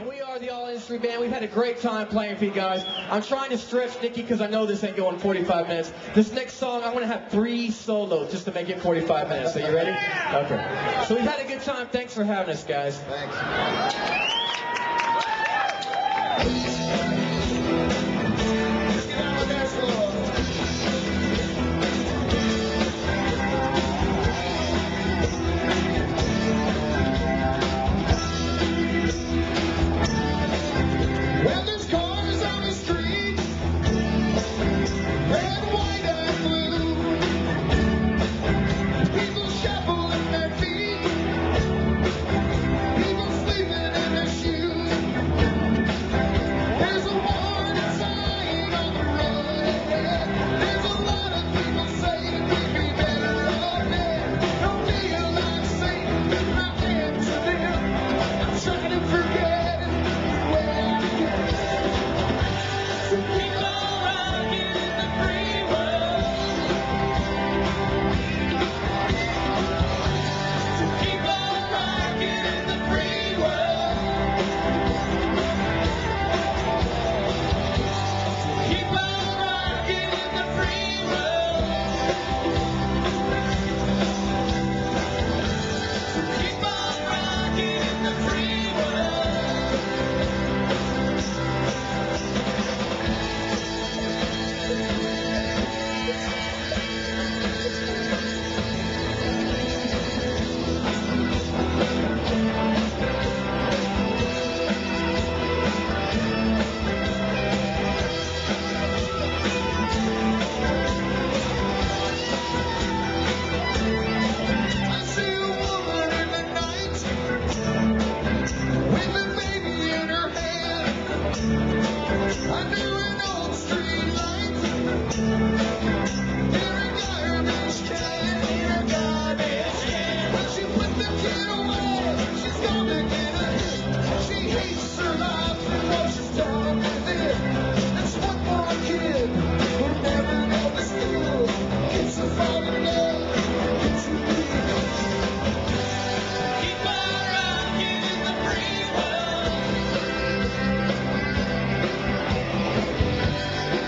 We are the all-industry band. We've had a great time playing for you guys. I'm trying to stretch Nikki because I know this ain't going 45 minutes. This next song, I'm going to have 3 solos just to make it 45 minutes. So you ready? Okay. So we've had a good time. Thanks for having us, guys. Thanks.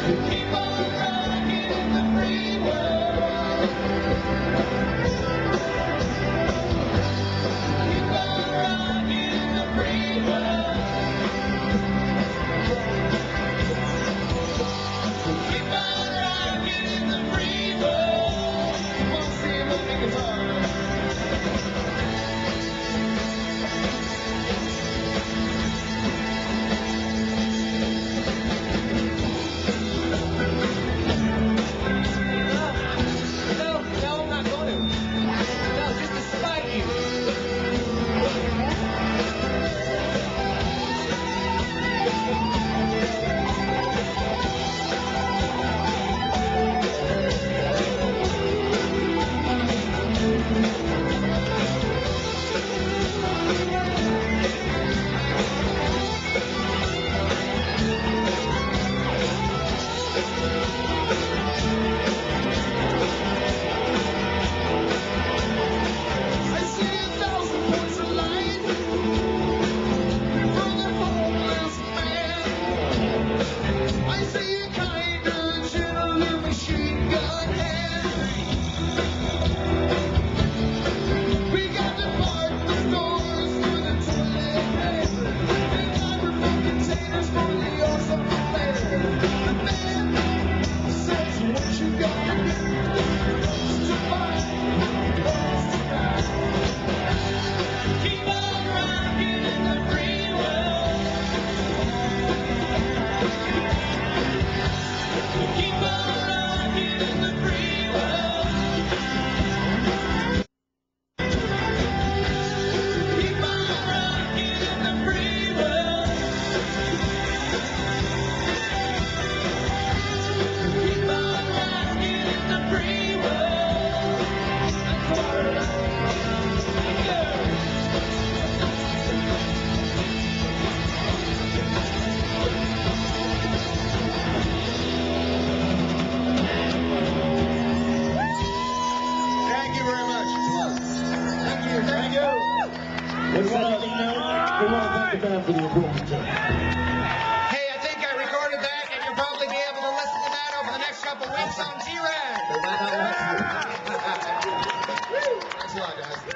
Keep on rocking in the free world. the band for the Improvement Show. Hey, I think I recorded that, and you'll probably be able to listen to that over the next couple weeks on G-Rad. They might not want to. Thanks a lot, guys.